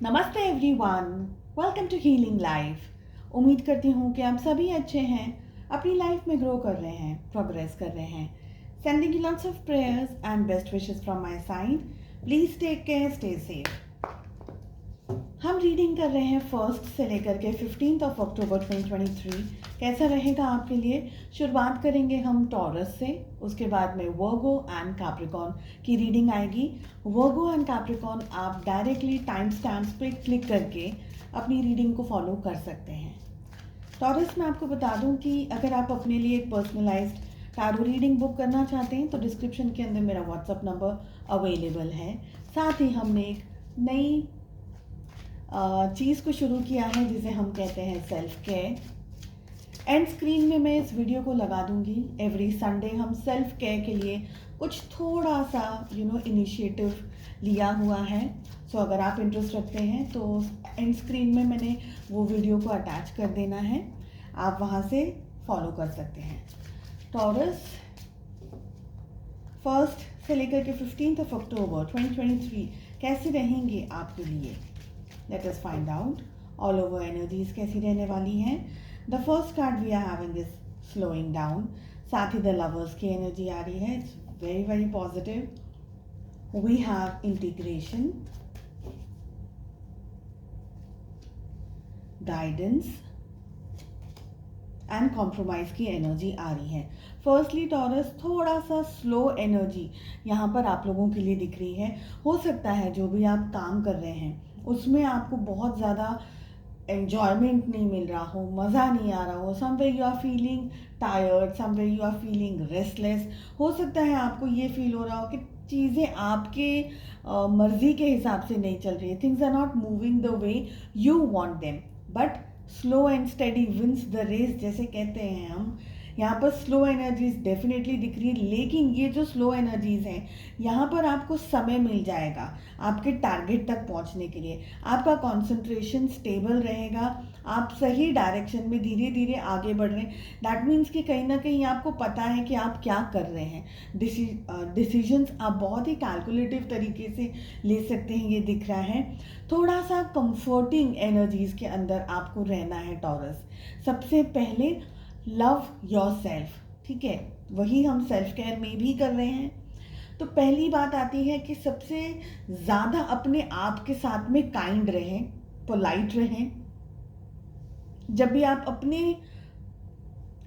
नमस्ते everyone, welcome to healing life. उम्मीद करती हूँ कि आप सभी अच्छे हैं, अपनी लाइफ में ग्रो कर रहे हैं, प्रोग्रेस कर रहे हैं। Sending you lots of prayers and best wishes from my side. Please take care, stay safe. हम रीडिंग कर रहे हैं फर्स्ट से लेकर के 15 अक्टूबर 2023। कैसा रहेगा आपके लिए? शुरुआत करेंगे हम टॉरस से, उसके बाद में वर्गो एंड कैप्रिकॉर्न की रीडिंग आएगी। वर्गो एंड कैप्रिकॉर्न आप डायरेक्टली टाइम स्टैम्प्स पे क्लिक करके अपनी रीडिंग को फॉलो कर सकते हैं। टॉरस में आपको बता दूं कि अगर आप अपने लिए एक पर्सनलाइज्ड टैरो रीडिंग बुक करना चाहते हैं तो डिस्क्रिप्शन के अंदर मेरा व्हाट्सअप नंबर अवेलेबल है। साथ ही हमने एक नई चीज़ को शुरू किया है जिसे हम कहते हैं सेल्फ केयर। एंड स्क्रीन में मैं इस वीडियो को लगा दूंगी। एवरी संडे हम सेल्फ केयर के लिए कुछ थोड़ा सा इनिशिएटिव लिया हुआ है। सो अगर आप इंटरेस्ट रखते हैं तो एंड स्क्रीन में मैंने वो वीडियो को अटैच कर देना है, आप वहाँ से फॉलो कर सकते हैं। टॉरस फर्स्ट से लेकर के 15 अक्टूबर 2023 कैसे रहेंगे आपके लिए? Let us find out. All over energies कैसी रहने वाली हैं? The first card we are having is slowing down. साथ ही द लवर्स की एनर्जी आ रही है। It's very very positive. We have integration, guidance and compromise की एनर्जी आ रही है। फर्स्टली टॉरस थोड़ा सा स्लो एनर्जी यहाँ पर आप लोगों के लिए दिख रही है। हो सकता है जो भी आप काम कर रहे हैं उसमें आपको बहुत ज़्यादा एन्जॉयमेंट नहीं मिल रहा हो, मज़ा नहीं आ रहा हो। Somewhere you are feeling tired, somewhere you are feeling restless. हो सकता है आपको ये फील हो रहा हो कि चीज़ें आपके मर्ज़ी के हिसाब से नहीं चल रही है। Things are not moving the way you want them, but slow and steady wins the race जैसे कहते हैं हम। यहाँ पर स्लो एनर्जीज डेफिनेटली दिख रही है, लेकिन ये जो स्लो एनर्जीज हैं यहाँ पर आपको समय मिल जाएगा आपके टारगेट तक पहुँचने के लिए। आपका कंसंट्रेशन स्टेबल रहेगा, आप सही डायरेक्शन में धीरे धीरे आगे बढ़ रहे हैं। दैट मीन्स कि कहीं ना कहीं आपको पता है कि आप क्या कर रहे हैं। डिसीजंस आप बहुत ही कैलकुलेटिव तरीके से ले सकते हैं, ये दिख रहा है। थोड़ा सा कंफर्टिंग एनर्जीज के अंदर आपको रहना है टॉरस। सबसे पहले लव योर सेल्फ, ठीक है, वही हम सेल्फ केयर में भी कर रहे हैं। तो पहली बात आती है कि सबसे ज़्यादा अपने आप के साथ में काइंड रहें, पोलाइट रहें। जब भी आप अपने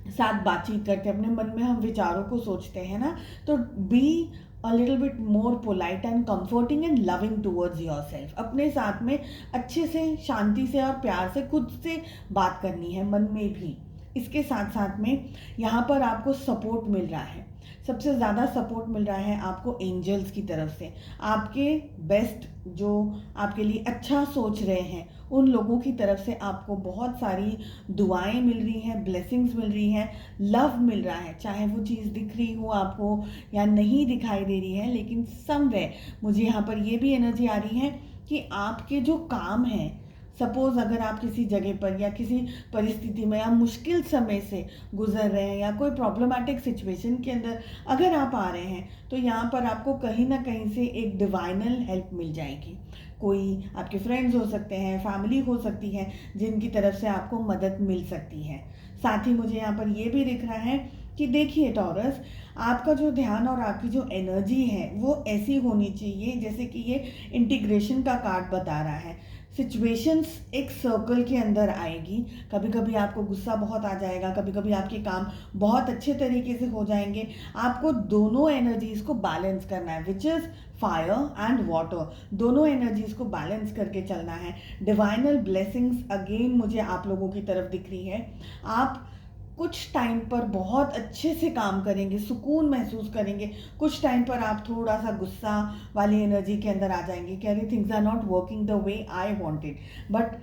साथ बातचीत करते हैं, अपने मन में हम विचारों को सोचते हैं ना, तो be a little bit more polite and comforting and loving towards your self. अपने साथ में अच्छे से, शांति से और प्यार से खुद से बात करनी है, मन में भी। इसके साथ साथ में यहाँ पर आपको सपोर्ट मिल रहा है। सबसे ज़्यादा सपोर्ट मिल रहा है आपको एंजल्स की तरफ से। आपके बेस्ट, जो आपके लिए अच्छा सोच रहे हैं, उन लोगों की तरफ से आपको बहुत सारी दुआएं मिल रही हैं, ब्लेसिंग्स मिल रही हैं, लव मिल रहा है। चाहे वो चीज़ दिख रही हो आपको या नहीं दिखाई दे रही है, लेकिन समवेयर मुझे यहाँ पर ये भी एनर्जी आ रही है कि आपके जो काम हैं, सपोज़ अगर आप किसी जगह पर या किसी परिस्थिति में या मुश्किल समय से गुजर रहे हैं या कोई प्रॉब्लमैटिक सिचुएशन के अंदर अगर आप आ रहे हैं, तो यहाँ पर आपको कहीं ना कहीं से एक डिवाइनल हेल्प मिल जाएगी। कोई आपके फ्रेंड्स हो सकते हैं, फैमिली हो सकती है, जिनकी तरफ से आपको मदद मिल सकती है। साथ ही मुझे यहाँ पर ये भी दिख रहा है कि देखिए टॉरस, आपका जो ध्यान और आपकी जो एनर्जी है वो ऐसी होनी चाहिए जैसे कि ये इंटीग्रेशन का कार्ड बता रहा है। सिचुएशंस एक सर्कल के अंदर आएगी। कभी कभी आपको गुस्सा बहुत आ जाएगा, कभी कभी आपके काम बहुत अच्छे तरीके से हो जाएंगे। आपको दोनों एनर्जीज को बैलेंस करना है, which is fire and water. दोनों एनर्जीज को बैलेंस करके चलना है। डिवाइनल ब्लेसिंग्स अगेन मुझे आप लोगों की तरफ दिख रही है। आप कुछ टाइम पर बहुत अच्छे से काम करेंगे, सुकून महसूस करेंगे। कुछ टाइम पर आप थोड़ा सा गुस्सा वाली एनर्जी के अंदर आ जाएंगे कि अरे things are not working the way I wanted. But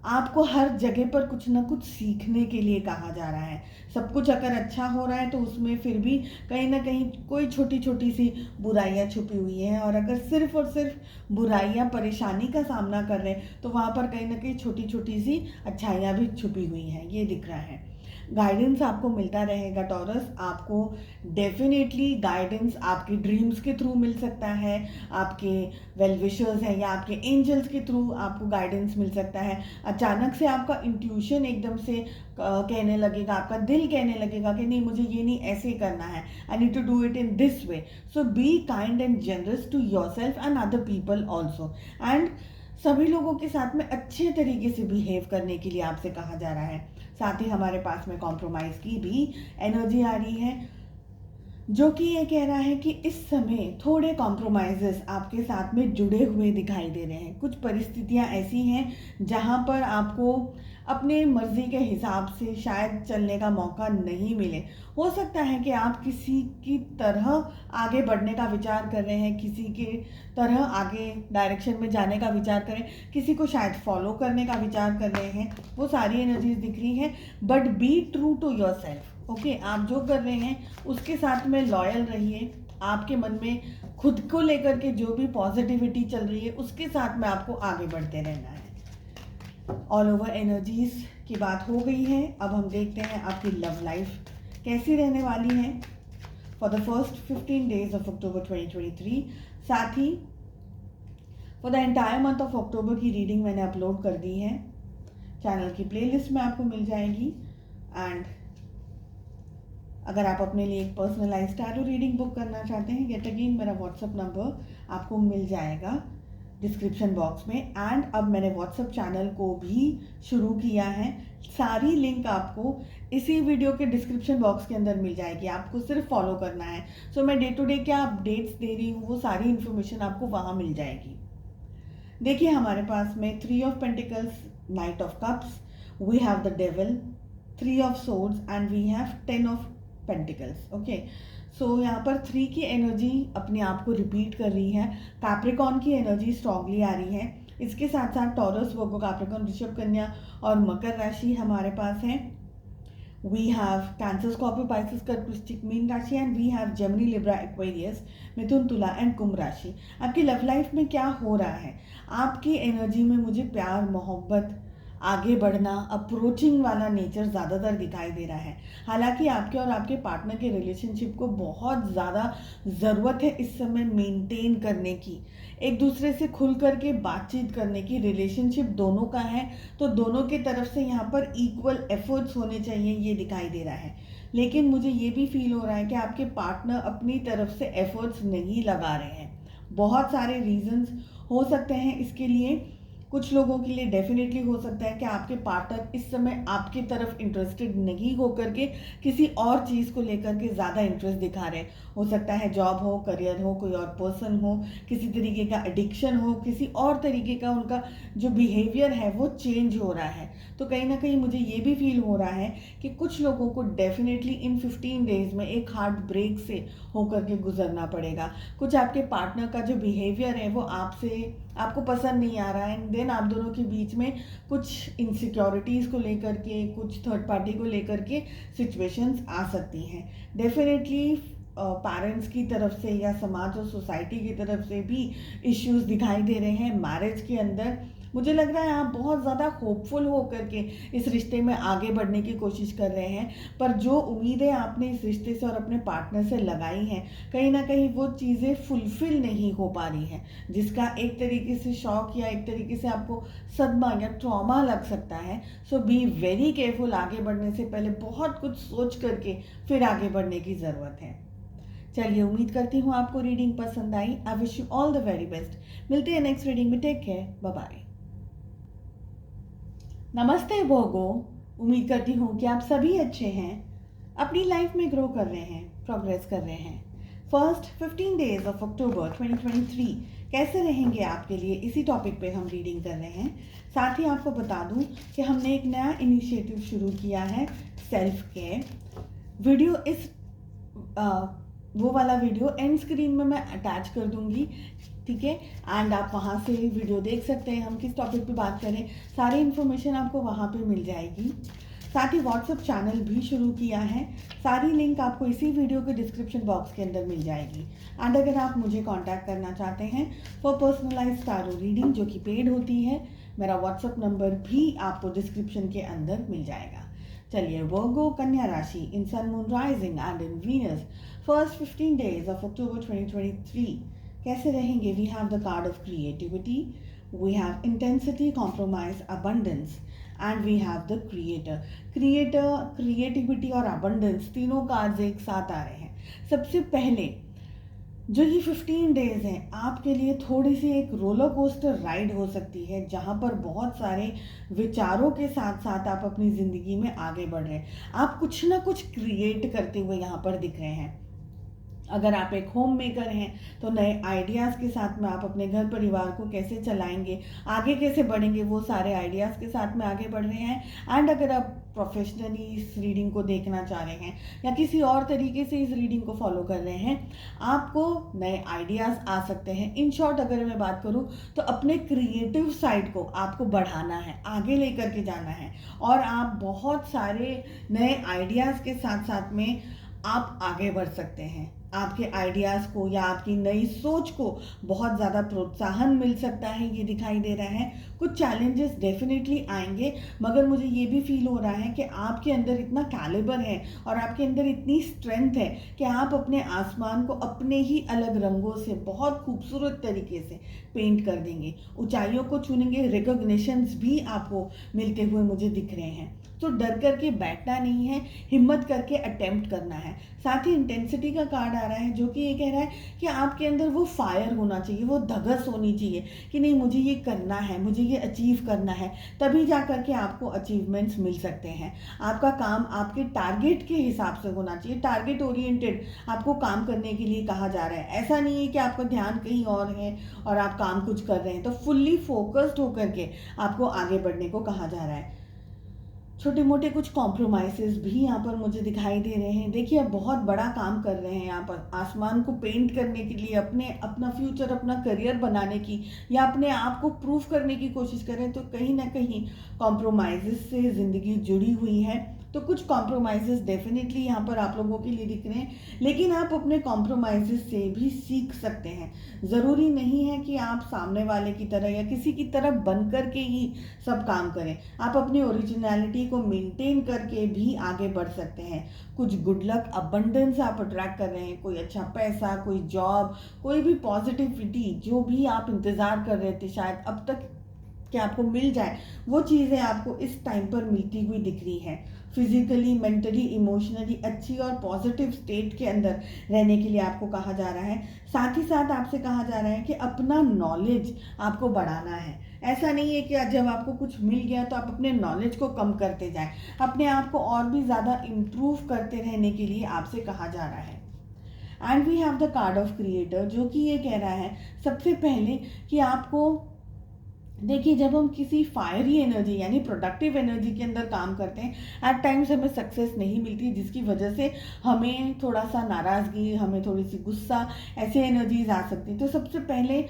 आपको हर जगह पर कुछ ना कुछ सीखने के लिए कहा जा रहा है। सब कुछ अगर अच्छा हो रहा है तो उसमें फिर भी कहीं ना कहीं कोई छोटी छोटी सी बुराइयां छुपी हुई हैं, और अगर सिर्फ और सिर्फ बुराइयां, परेशानी का सामना कर रहे हैं तो वहाँ पर कहीं ना कहीं छोटी छोटी सी अच्छाइयाँ भी छुपी हुई हैं, ये दिख रहा है। गाइडेंस आपको मिलता रहेगा टॉरस। आपको डेफिनेटली गाइडेंस आपके ड्रीम्स के थ्रू मिल सकता है, आपके वेल विशर्स हैं या आपके एंजल्स के थ्रू आपको गाइडेंस मिल सकता है। अचानक से आपका इंट्यूशन एकदम से कहने लगेगा, आपका दिल कहने लगेगा कि नहीं, मुझे ये नहीं, ऐसे ही करना है, I need to do it in this way. So be kind and generous to your self and other people also. And सभी लोगों के साथ में अच्छे तरीके से बिहेव करने के लिए आपसे कहा जा रहा है। साथ ही हमारे पास में कॉम्प्रोमाइज़ की भी एनर्जी आ रही है, जो कि ये कह रहा है कि इस समय थोड़े कॉम्प्रोमाइज़ेस आपके साथ में जुड़े हुए दिखाई दे रहे हैं। कुछ परिस्थितियां ऐसी हैं जहां पर आपको अपने मर्जी के हिसाब से शायद चलने का मौका नहीं मिले। हो सकता है कि आप किसी की तरह आगे बढ़ने का विचार कर रहे हैं, किसी के तरह आगे डायरेक्शन में जाने का विचार करें, किसी को शायद फॉलो करने का विचार कर रहे हैं, वो सारी एनर्जीज दिख रही हैं। But be true to your self. Okay, आप जो कर रहे हैं उसके साथ में लॉयल रहिए। आपके मन में खुद को लेकर के जो भी पॉजिटिविटी चल रही है उसके साथ में आपको आगे बढ़ते रहना है। ऑल ओवर एनर्जीज की बात हो गई है। अब हम देखते हैं आपकी लव लाइफ कैसी रहने वाली है for the first 15 days of October 2023। साथ ही for the entire month of October की रीडिंग मैंने अपलोड कर दी है, चैनल की प्लेलिस्ट में आपको मिल जाएगी। एंड अगर आप अपने लिए एक पर्सनलाइज्ड टैरो रीडिंग बुक करना चाहते हैं, गेट अगेन मेरा व्हाट्सअप नंबर आपको मिल जाएगा डिस्क्रिप्शन बॉक्स में। एंड अब मैंने व्हाट्सअप चैनल को भी शुरू किया है, सारी लिंक आपको इसी वीडियो के डिस्क्रिप्शन बॉक्स के अंदर मिल जाएगी, आपको सिर्फ फॉलो करना है। सो मैं डे टू डे क्या अपडेट्स दे रही हूँ वो सारी इन्फॉर्मेशन आपको वहाँ मिल जाएगी। देखिए हमारे पास में 3 of pentacles, knight of cups, we have the devil, 3 of swords and we have 10 of pentacles. Okay, so यहाँ पर 3 की एनर्जी अपने आप को रिपीट कर रही है। कैप्रिकॉन की एनर्जी स्ट्रांगली आ रही है। इसके साथ साथ टॉरस, वर्गो, कैप्रिकॉन, वृषभ, कन्या और मकर राशि हमारे पास है। We have Cancer, Scorpio, Pisces, कर्क, वृश्चिक, मीन राशि and we have Gemini, Libra, Aquarius, मिथुन, तुला एंड कुंभ राशि। आपकी लव लाइफ में क्या हो रहा है? आपकी एनर्जी में मुझे प्यार, मोहब्बत, आगे बढ़ना, अप्रोचिंग वाला नेचर ज़्यादातर दिखाई दे रहा है। हालांकि आपके और आपके पार्टनर के रिलेशनशिप को बहुत ज़्यादा ज़रूरत है इस समय मेंटेन करने की, एक दूसरे से खुल करके बातचीत करने की। रिलेशनशिप दोनों का है तो दोनों की तरफ से यहाँ पर इक्वल एफर्ट्स होने चाहिए, ये दिखाई दे रहा है। लेकिन मुझे ये भी फील हो रहा है कि आपके पार्टनर अपनी तरफ से एफर्ट्स नहीं लगा रहे हैं। बहुत सारे रीजंस हो सकते हैं इसके लिए। कुछ लोगों के लिए डेफिनेटली हो सकता है कि आपके पार्टनर इस समय आपकी तरफ इंटरेस्टेड नहीं हो करके किसी और चीज़ को लेकर के ज़्यादा इंटरेस्ट दिखा रहे हैं। हो सकता है जॉब हो, करियर हो, कोई और पर्सन हो, किसी तरीके का एडिक्शन हो, किसी और तरीके का उनका जो बिहेवियर है वो चेंज हो रहा है। तो कहीं ना कहीं मुझे ये भी फील हो रहा है कि कुछ लोगों को डेफिनेटली इन 15 डेज में एक हार्ट ब्रेक से होकर के गुजरना पड़ेगा। कुछ आपके पार्टनर का जो बिहेवियर है वो आपको पसंद नहीं आ रहा है, एंड देन आप दोनों के बीच में कुछ इनसिक्योरिटीज़ को लेकर के, कुछ थर्ड पार्टी को लेकर के सिचुएशंस आ सकती हैं। डेफिनेटली पेरेंट्स की तरफ से या समाज और सोसाइटी की तरफ से भी इश्यूज दिखाई दे रहे हैं मैरिज के अंदर। मुझे लग रहा है आप बहुत ज़्यादा होपफुल हो करके इस रिश्ते में आगे बढ़ने की कोशिश कर रहे हैं, पर जो उम्मीदें आपने इस रिश्ते से और अपने पार्टनर से लगाई हैं कहीं ना कहीं वो चीज़ें फुलफिल नहीं हो पा रही हैं, जिसका एक तरीके से शॉक या एक तरीके से आपको सदमा या ट्रॉमा लग सकता है। सो बी वेरी केयरफुल। आगे बढ़ने से पहले बहुत कुछ सोच करके फिर आगे बढ़ने की ज़रूरत है। चलिए, उम्मीद करती हूँ आपको रीडिंग पसंद आई। I wish you all the very best. मिलते हैं नेक्स्ट रीडिंग में। Take care, bye bye. नमस्ते भोगो, उम्मीद करती हूँ कि आप सभी अच्छे हैं, अपनी लाइफ में ग्रो कर रहे हैं, प्रोग्रेस कर रहे हैं। फर्स्ट 15 डेज ऑफ अक्टूबर 2023 कैसे रहेंगे आपके लिए, इसी टॉपिक पे हम रीडिंग कर रहे हैं। साथ ही आपको बता दूं कि हमने एक नया इनिशिएटिव शुरू किया है, सेल्फ केयर वीडियो। वो वाला वीडियो एंड स्क्रीन में मैं अटैच कर दूंगी, ठीक है। एंड आप वहाँ से वीडियो देख सकते हैं, हम किस टॉपिक पे बात करें, सारी इन्फॉर्मेशन आपको वहाँ पे मिल जाएगी। साथ ही व्हाट्सएप चैनल भी शुरू किया है, सारी लिंक आपको इसी वीडियो के डिस्क्रिप्शन बॉक्स के अंदर मिल जाएगी। एंड अगर आप मुझे कांटेक्ट करना चाहते हैं फॉर पर्सनलाइज्ड टैरो रीडिंग जो कि पेड होती है, मेरा व्हाट्सएप नंबर भी आपको डिस्क्रिप्शन के अंदर मिल जाएगा। चलिए वर्गो कन्या राशि in sun moon rising and in Venus first 15 days of October 2023 कैसे रहेंगे. We have the card of creativity, we have intensity, compromise, abundance and we have the creator. Creativity और अबंडेंस तीनों कार्ड्स एक साथ आ रहे हैं. सबसे पहले जो ये 15 डेज हैं आपके लिए थोड़ी सी एक रोलर कोस्टर राइड हो सकती है, जहाँ पर बहुत सारे विचारों के साथ साथ आप अपनी ज़िंदगी में आगे बढ़ रहे हैं. आप कुछ ना कुछ क्रिएट करते हुए यहाँ पर दिख रहे हैं. अगर आप एक होम मेकर हैं तो नए आइडियाज़ के साथ में आप अपने घर परिवार को कैसे चलाएंगे, आगे कैसे बढ़ेंगे, वो सारे आइडियाज़ के साथ में आगे बढ़ रहे हैं. एंड अगर आप प्रोफेशनली इस रीडिंग को देखना चाह रहे हैं या किसी और तरीके से इस रीडिंग को फॉलो कर रहे हैं, आपको नए आइडियाज़ आ सकते हैं. इन शॉर्ट अगर मैं बात करूं तो अपने क्रिएटिव साइड को आपको बढ़ाना है, आगे लेकर के जाना है और आप बहुत सारे नए आइडियाज़ के साथ साथ में आप आगे बढ़ सकते हैं. आपके आइडियाज़ को या आपकी नई सोच को बहुत ज़्यादा प्रोत्साहन मिल सकता है, ये दिखाई दे रहा है. कुछ चैलेंजेस डेफिनेटली आएंगे, मगर मुझे ये भी फील हो रहा है कि आपके अंदर इतना कैलिबर है और आपके अंदर इतनी स्ट्रेंथ है कि आप अपने आसमान को अपने ही अलग रंगों से बहुत खूबसूरत तरीके से पेंट कर देंगे, ऊंचाइयों को छूनेंगे. रिकॉग्निशंस भी आपको मिलते हुए मुझे दिख रहे हैं. तो डर करके बैठना नहीं है, हिम्मत करके अटेम्प्ट करना है. साथ ही इंटेंसिटी का कार्ड आ रहा है जो कि ये कह रहा है कि आपके अंदर वो फायर होना चाहिए, वो धगस होनी चाहिए कि नहीं मुझे ये करना है, मुझे ये अचीव करना है. तभी जा करके आपको अचीवमेंट्स मिल सकते हैं. आपका काम आपके टारगेट के हिसाब से होना चाहिए. टारगेट ओरिएंटेड आपको काम करने के लिए कहा जा रहा है. ऐसा नहीं है कि आपका ध्यान कहीं और है और आप काम कुछ कर रहे हैं. तो फुल्ली फोकस्ड होकर के आपको आगे बढ़ने को कहा जा रहा है. छोटे मोटे कुछ कॉम्प्रोमाइज़ेस भी यहाँ पर मुझे दिखाई दे रहे हैं. देखिए आप बहुत बड़ा काम कर रहे हैं यहाँ पर, आसमान को पेंट करने के लिए, अपना फ्यूचर, अपना करियर बनाने की या अपने आप को प्रूव करने की कोशिश कर रहे हैं. तो कहीं ना कहीं कॉम्प्रोमाइज़ेस से ज़िंदगी जुड़ी हुई है. तो कुछ कॉम्प्रोमाइज़ेस डेफिनेटली यहाँ पर आप लोगों के लिए दिख रहे हैं, लेकिन आप अपने कॉम्प्रोमाइज़ेस से भी सीख सकते हैं. ज़रूरी नहीं है कि आप सामने वाले की तरह या किसी की तरह बन कर के ही सब काम करें. आप अपनी ओरिजिनलिटी को मेंटेन करके भी आगे बढ़ सकते हैं. कुछ गुड लक, अबंडेंस आप अट्रैक्ट कर रहे हैं. कोई अच्छा पैसा, कोई जॉब, कोई भी पॉजिटिविटी जो भी आप इंतज़ार कर रहे थे शायद अब तक कि आपको मिल जाए, वो चीज़ें आपको इस टाइम पर मिलती हुई दिख रही हैं. फिजिकली, मेंटली, इमोशनली अच्छी और पॉजिटिव स्टेट के अंदर रहने के लिए आपको कहा जा रहा है. साथ ही साथ आपसे कहा जा रहा है कि अपना नॉलेज आपको बढ़ाना है. ऐसा नहीं है कि जब आपको कुछ मिल गया तो आप अपने नॉलेज को कम करते जाएं. अपने आप को और भी ज़्यादा इम्प्रूव करते रहने के लिए आपसे कहा जा रहा है. And we have the card of creator जो कि ये कह रहा है सबसे पहले कि आपको देखिए, जब हम किसी फायरी एनर्जी यानी प्रोडक्टिव एनर्जी के अंदर काम करते हैं, एट टाइम्स हमें सक्सेस नहीं मिलती, जिसकी वजह से हमें थोड़ा सा नाराज़गी, हमें थोड़ी सी गुस्सा, ऐसे एनर्जीज आ सकती. तो सबसे पहले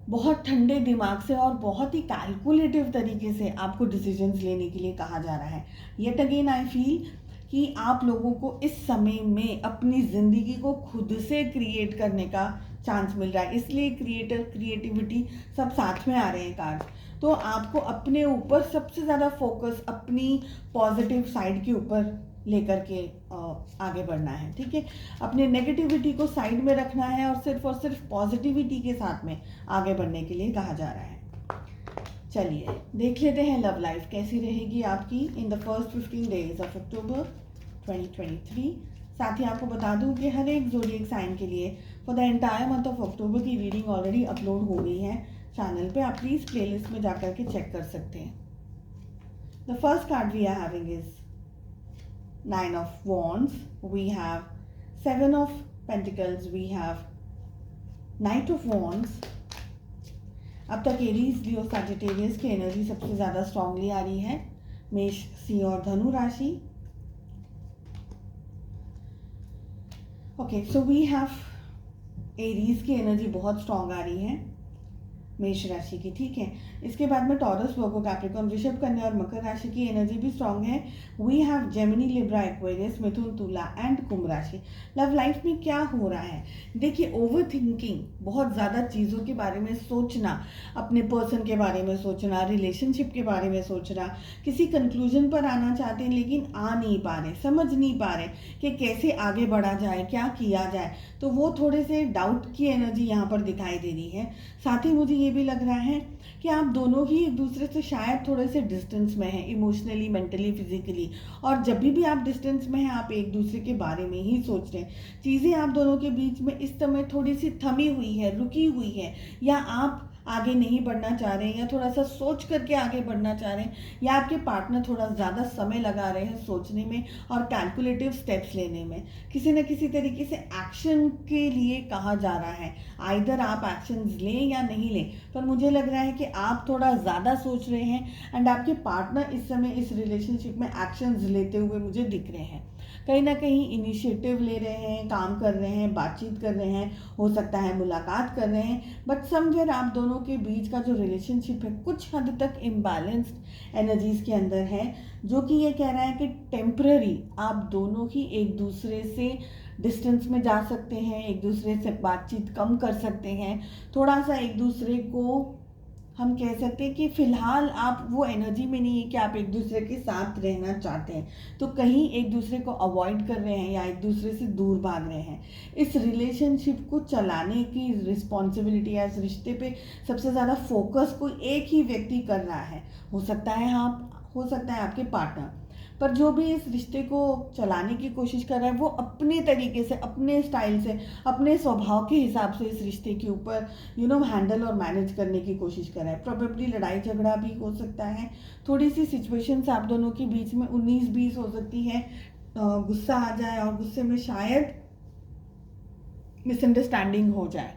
बहुत ठंडे दिमाग से और बहुत ही कैलकुलेटिव तरीके से आपको डिसीजंस लेने के लिए कहा जा रहा है. येट अगेन आई फील कि आप लोगों को इस समय में अपनी ज़िंदगी को खुद से क्रिएट करने का चांस मिल रहा है. इसलिए क्रिएटर, क्रिएटिविटी सब साथ में आ रहे हैं कार्ड. तो आपको अपने ऊपर सबसे ज़्यादा फोकस अपनी पॉजिटिव साइड के ऊपर लेकर के आगे बढ़ना है. ठीक है, अपने नेगेटिविटी को साइड में रखना है और सिर्फ पॉजिटिविटी के साथ में आगे बढ़ने के लिए कहा जा रहा है. चलिए देख लेते हैं लव लाइफ कैसी रहेगी आपकी in the first 15 days of October 2023. साथ ही आपको बता दूं कि हर एक ज़ोडिएक साइन के लिए for the entire month of October की रीडिंग ऑलरेडी अपलोड हो गई है चैनल पे. आप प्लीज़ प्लेलिस्ट में जाकर के चेक कर सकते हैं. The first card we are having is 9 of Wands, we have 7 of Pentacles, we have Knight of Wands. अब तक एरीज, लियो, सैजिटेरियस की एनर्जी सबसे ज़्यादा स्ट्रांगली आ रही है. मेष, सिंह और धनु राशि. Okay, so we have Aries की एनर्जी बहुत स्ट्रांग आ रही है. मेष राशि की, ठीक है। इसके बाद में टॉरस, वर्गो, कैप्रिकॉर्न, वृषभ, कन्या और मकर राशि की एनर्जी भी स्ट्रांग है। We have Gemini, Libra, Aquarius, मिथुन, तुला एंड कुंभ राशि। लव लाइफ में क्या हो रहा है, देखिए ओवर थिंकिंग, बहुत ज़्यादा चीज़ों के बारे में सोचना, अपने पर्सन के बारे में सोचना, रिलेशनशिप के बारे में सोचना, किसी कंक्लूजन पर आना चाहते हैं लेकिन आ नहीं पा रहे, समझ नहीं पा रहे कि कैसे आगे बढ़ा जाए, क्या किया जाए, तो वो थोड़े से डाउट की एनर्जी यहाँ पर दिखाई दे रही है। साथ ही मुझे ये भी लग रहा है कि आप दोनों ही एक दूसरे से शायद थोड़े से डिस्टेंस में हैं, इमोशनली, मेंटली, फिजिकली, और जब भी आप डिस्टेंस में हैं आप एक दूसरे के बारे में ही सोच रहे हैं। चीज़ें आप दोनों के बीच में इस समय थोड़ी सी थमी हुई है, रुकी हुई है, या आप आगे नहीं बढ़ना चाह रहे हैं, या थोड़ा सा सोच करके आगे बढ़ना चाह रहे हैं, या आपके पार्टनर थोड़ा ज़्यादा समय लगा रहे हैं सोचने में और कैलकुलेटिव स्टेप्स लेने में। किसी न किसी तरीके से एक्शन के लिए कहा जा रहा है, आइदर आप एक्शंस लें या नहीं लें, पर मुझे लग रहा है कि आप थोड़ा ज़्यादा सोच रहे हैं एंड आपके पार्टनर इस समय इस रिलेशनशिप में एक्शंस लेते हुए मुझे दिख रहे हैं। कहीं ना कहीं इनिशिएटिव ले रहे हैं, काम कर रहे हैं, बातचीत कर रहे हैं, हो सकता है मुलाकात कर रहे हैं, बट समवेयर आप दोनों के बीच का जो रिलेशनशिप है कुछ हद तक इम्बैलेंस्ड एनर्जीज के अंदर है, जो कि ये कह रहा है कि टेम्पररी आप दोनों ही एक दूसरे से डिस्टेंस में जा सकते हैं, एक दूसरे से बातचीत कम कर सकते हैं, थोड़ा सा एक दूसरे को हम कह सकते हैं कि फ़िलहाल आप वो एनर्जी में नहीं है कि आप एक दूसरे के साथ रहना चाहते हैं, तो कहीं एक दूसरे को अवॉइड कर रहे हैं या एक दूसरे से दूर भाग रहे हैं। इस रिलेशनशिप को चलाने की रिस्पॉन्सिबिलिटी या इस रिश्ते पे सबसे ज़्यादा फोकस कोई एक ही व्यक्ति कर रहा है, हो सकता है आप, हो सकता है आपके पार्टनर, पर जो भी इस रिश्ते को चलाने की कोशिश कर रहा है वो अपने तरीके से, अपने स्टाइल से, अपने स्वभाव के हिसाब से इस रिश्ते के ऊपर हैंडल और मैनेज करने की कोशिश कर रहा है। प्रोबेबली लड़ाई झगड़ा भी हो सकता है, थोड़ी सी सिचुएशंस आप दोनों के बीच में 19-20 हो सकती है, गुस्सा आ जाए और गुस्से में शायद मिसअंडरस्टैंडिंग हो जाए,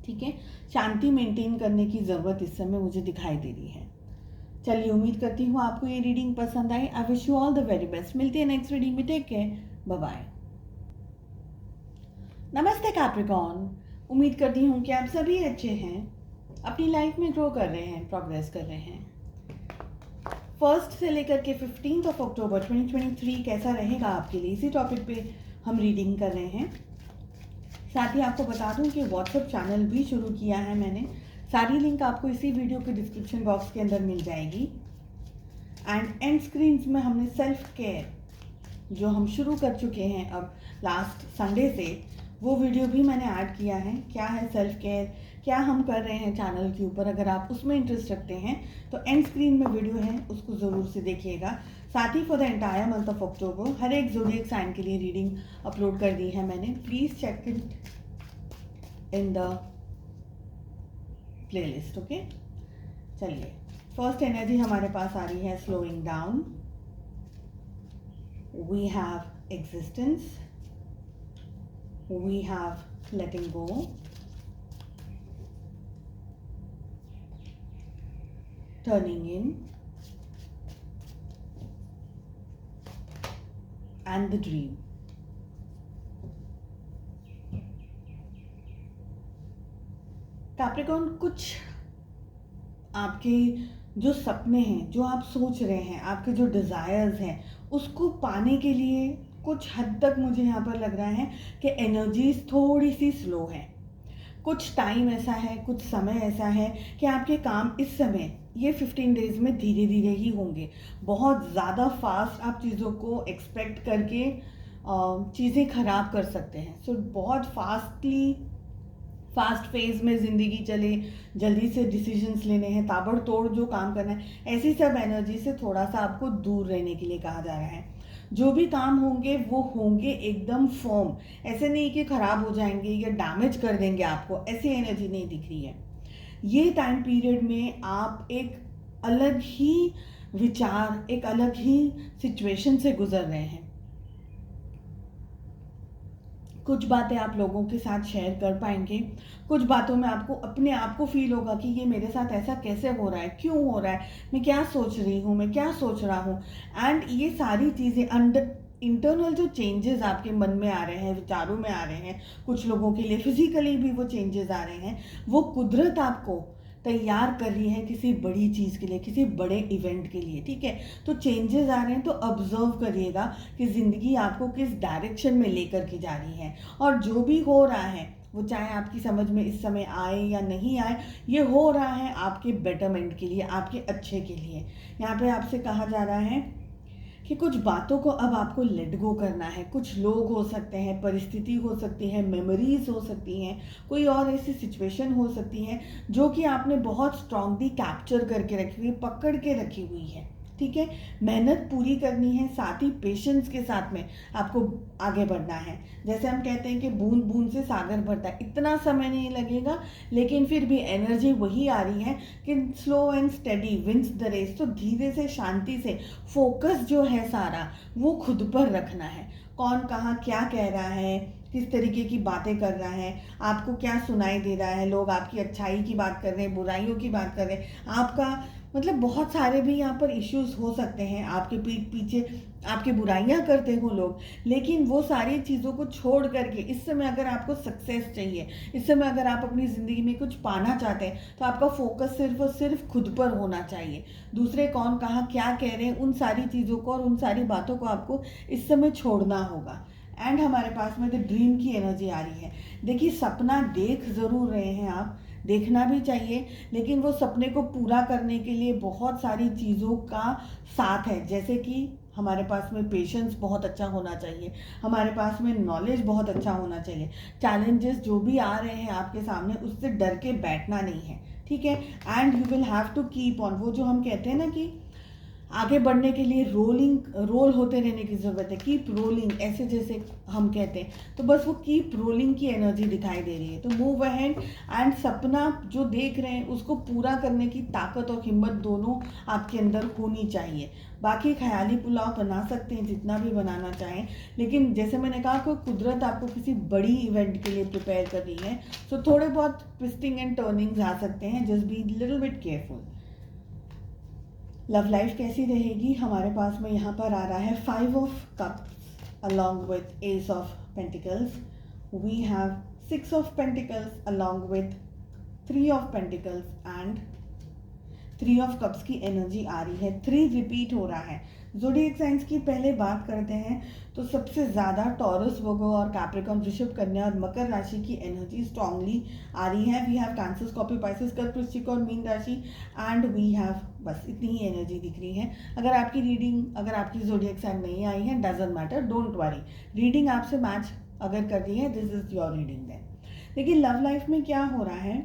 ठीक है। शांति मेंटेन करने की ज़रूरत इस समय मुझे दिखाई दे रही है। चलिए, उम्मीद करती हूँ आपको ये रीडिंग पसंद आई। I wish you all the very best. मिलते हैं नेक्स्ट रीडिंग में। Take care, bye bye. नमस्ते कैप्रिकॉर्न, उम्मीद करती हूँ कि आप सभी अच्छे हैं, अपनी लाइफ में ग्रो कर रहे हैं, प्रोग्रेस कर रहे हैं। 1 से लेकर के 15 अक्टूबर 2023 कैसा रहेगा आपके लिए, इसी टॉपिक पे हम रीडिंग कर रहे हैं। साथ ही आपको बता दूं कि व्हाट्सएप चैनल भी शुरू किया है मैंने, सारी लिंक आपको इसी वीडियो के डिस्क्रिप्शन बॉक्स के अंदर मिल जाएगी। एंड स्क्रीन में हमने सेल्फ केयर जो हम शुरू कर चुके हैं अब लास्ट संडे से, वो वीडियो भी मैंने ऐड किया है। क्या है सेल्फ केयर, क्या हम कर रहे हैं चैनल के ऊपर, अगर आप उसमें इंटरेस्ट रखते हैं तो एंड स्क्रीन में वीडियो है, उसको ज़रूर से देखिएगा। साथ ही for the entire month of October हर एक ज़ोडिएक साइन के लिए रीडिंग अपलोड कर दी है मैंने, please check it in the playlist, okay. चलिए, फर्स्ट एनर्जी हमारे पास आ रही है slowing down, we have existence, we have letting go, turning in and the dream. Capricorn, कुछ आपके जो सपने हैं, जो आप सोच रहे हैं, आपके जो डिज़ायर्स हैं, उसको पाने के लिए कुछ हद तक मुझे यहाँ पर लग रहा है कि एनर्जीज थोड़ी सी स्लो है। कुछ टाइम ऐसा है, कुछ समय ऐसा है कि आपके काम इस समय ये 15 डेज में धीरे धीरे ही होंगे। बहुत ज़्यादा फास्ट आप चीज़ों को एक्सपेक्ट करके चीज़ें ख़राब कर सकते हैं। सो बहुत फास्ट फेज में ज़िंदगी चले, जल्दी से डिसीजंस लेने हैं, ताबड़तोड़ जो काम करना है, ऐसी सब एनर्जी से थोड़ा सा आपको दूर रहने के लिए कहा जा रहा है। जो भी काम होंगे वो होंगे एकदम फर्म, ऐसे नहीं कि ख़राब हो जाएंगे या डैमेज कर देंगे आपको, ऐसी एनर्जी नहीं दिख रही है। ये टाइम पीरियड में आप एक अलग ही विचार, एक अलग ही सिचुएशन से गुजर रहे हैं। कुछ बातें आप लोगों के साथ शेयर कर पाएंगे, कुछ बातों में आपको अपने आप को फील होगा कि ये मेरे साथ ऐसा कैसे हो रहा है, क्यों हो रहा है, मैं क्या सोच रही हूँ, मैं क्या सोच रहा हूँ। एंड ये सारी चीज़ें इंटरनल जो चेंजेस आपके मन में आ रहे हैं, विचारों में आ रहे हैं, कुछ लोगों के लिए फिजिकली भी वो चेंजेस आ रहे हैं, वो कुदरत आपको तैयार कर रही है किसी बड़ी चीज़ के लिए, किसी बड़े इवेंट के लिए, ठीक है। तो चेंजेस आ रहे हैं तो ऑब्जर्व करिएगा कि ज़िंदगी आपको किस डायरेक्शन में लेकर के जा रही है, और जो भी हो रहा है वो चाहे आपकी समझ में इस समय आए या नहीं आए, ये हो रहा है आपके बेटरमेंट के लिए, आपके अच्छे के लिए। यहाँ पे आपसे कहा जा रहा है कि कुछ बातों को अब आपको लेट गो करना है। कुछ लोग हो सकते हैं, परिस्थिति हो सकती है, मेमोरीज हो सकती हैं, कोई और ऐसी सिचुएशन हो सकती है जो कि आपने बहुत स्ट्रांगली कैप्चर करके रखी हुई, पकड़ के रखी हुई है, ठीक है। मेहनत पूरी करनी है, साथ ही पेशेंस के साथ में आपको आगे बढ़ना है। जैसे हम कहते हैं कि बूंद बूंद से सागर भरता है, इतना समय नहीं लगेगा, लेकिन फिर भी एनर्जी वही आ रही है कि slow and steady wins the race. तो धीरे से, शांति से, फोकस जो है सारा वो खुद पर रखना है। कौन कहाँ क्या कह रहा है, किस तरीके की बातें कर रहा है, आपको क्या सुनाई दे रहा है, लोग आपकी अच्छाई की बात कर रहे हैं, बुराइयों की बात कर रहे हैं, आपका मतलब बहुत सारे भी यहाँ पर इश्यूज हो सकते हैं, आपके पीठ पीछे आपकी बुराइयाँ करते हो लोग। लेकिन वो सारी चीज़ों को छोड़ करके इस समय अगर आपको सक्सेस चाहिए, इस समय अगर आप अपनी ज़िंदगी में कुछ पाना चाहते हैं, तो आपका फोकस सिर्फ और सिर्फ खुद पर होना चाहिए। दूसरे कौन कहाँ क्या कह रहे हैं, उन सारी चीज़ों को और उन सारी बातों को आपको इस समय छोड़ना होगा। एंड हमारे पास में द ड्रीम की एनर्जी आ रही है। देखिए, सपना देख ज़रूर रहे हैं आप, देखना भी चाहिए, लेकिन वो सपने को पूरा करने के लिए बहुत सारी चीज़ों का साथ है। जैसे कि हमारे पास में पेशेंस बहुत अच्छा होना चाहिए, हमारे पास में नॉलेज बहुत अच्छा होना चाहिए। चैलेंजेस जो भी आ रहे हैं आपके सामने, उससे डर के बैठना नहीं है, ठीक है। And you will have to keep on, वो जो हम कहते हैं ना कि आगे बढ़ने के लिए रोल होते रहने की ज़रूरत है, कीप रोलिंग, ऐसे जैसे हम कहते हैं, तो बस वो कीप रोलिंग की एनर्जी दिखाई दे रही है। तो मूव अहेड, एंड सपना जो देख रहे हैं उसको पूरा करने की ताकत और हिम्मत दोनों आपके अंदर होनी चाहिए। बाकी ख्याली पुलाव बना सकते हैं जितना भी बनाना चाहें, लेकिन जैसे मैंने कहा कि कुदरत आपको किसी बड़ी इवेंट के लिए प्रिपेयर कर रही है, तो थोड़े बहुत ट्विस्टिंग एंड टर्निंग्स आ सकते हैं, just be little bit careful. Love life कैसी रहेगी, हमारे पास में यहाँ पर आ रहा है 5 of cups along with ace of pentacles, we have 6 of pentacles along with 3 of pentacles and 3 of cups की एनर्जी आ रही है। 3 रिपीट हो रहा है। ज़ोडिएक साइंस की पहले बात करते हैं तो सबसे ज़्यादा टॉरस, वर्गो और कैप्रिकॉर्न, वृषभ, कन्या और मकर राशि की एनर्जी स्ट्रांगली आ रही है। We have Cancer, Scorpio, Pisces, कर्क, वृश्चिक और मीन राशि, एंड वी हैव, बस इतनी ही एनर्जी दिख रही है। अगर आपकी रीडिंग, अगर आपकी ज़ोडिएक साइन नहीं आई है, doesn't matter, don't worry, reading आपसे मैच अगर कर रही है, this is your reading then. लेकिन लव लाइफ में क्या हो रहा है,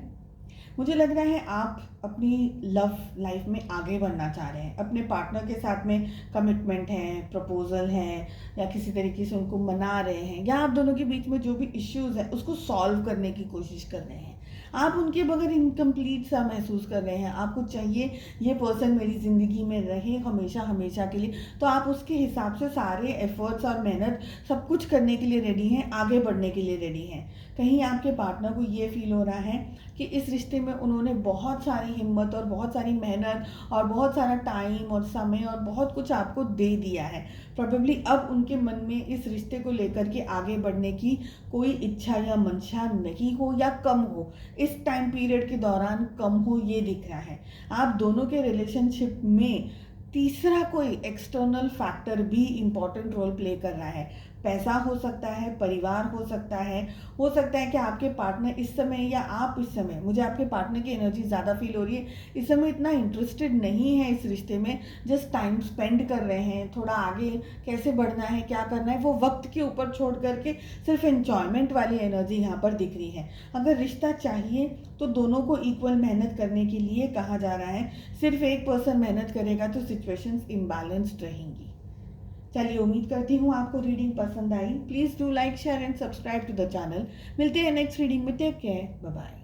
मुझे लग रहा है आप अपनी लव लाइफ में आगे बढ़ना चाह रहे हैं, अपने पार्टनर के साथ में कमिटमेंट है, प्रपोजल है, या किसी तरीके से उनको मना रहे हैं, या आप दोनों के बीच में जो भी इश्यूज है उसको सॉल्व करने की कोशिश कर रहे हैं। आप उनके बगैर इनकम्प्लीट सा महसूस कर रहे हैं, आपको चाहिए ये पर्सन मेरी ज़िंदगी में रहे हमेशा हमेशा के लिए, तो आप उसके हिसाब से सारे एफर्ट्स और मेहनत सब कुछ करने के लिए रेडी हैं, आगे बढ़ने के लिए रेडी हैं। कहीं आपके पार्टनर को ये फील हो रहा है कि इस रिश्ते में उन्होंने बहुत सारी हिम्मत और बहुत सारी मेहनत और बहुत सारा टाइम और समय और बहुत कुछ आपको दे दिया है। प्रोबेबली अब उनके मन में इस रिश्ते को लेकर के आगे बढ़ने की कोई इच्छा या मंशा नहीं हो, या कम हो, इस टाइम पीरियड के दौरान कम हो, ये दिख रहा है। आप दोनों के रिलेशनशिप में तीसरा कोई एक्सटर्नल फैक्टर भी इम्पॉर्टेंट रोल प्ले कर रहा है। पैसा हो सकता है, परिवार हो सकता है कि आपके पार्टनर इस समय, या आप इस समय, मुझे आपके पार्टनर की एनर्जी ज़्यादा फील हो रही है, इस समय इतना इंटरेस्टेड नहीं है इस रिश्ते में, जस्ट टाइम स्पेंड कर रहे हैं, थोड़ा आगे कैसे बढ़ना है, क्या करना है, वो वक्त के ऊपर छोड़ करके सिर्फ एंजॉयमेंट वाली एनर्जी यहाँ पर दिख रही है। अगर रिश्ता चाहिए तो दोनों को इक्वल मेहनत करने के लिए कहा जा रहा है। सिर्फ एक पर्सन मेहनत करेगा तो सिचुएशंस इम्बैलेंस्ड रहेंगी। चलिए, उम्मीद करती हूँ आपको रीडिंग पसंद आई। Please do like, share and subscribe to the channel. मिलते हैं नेक्स्ट रीडिंग में। Take care, bye bye.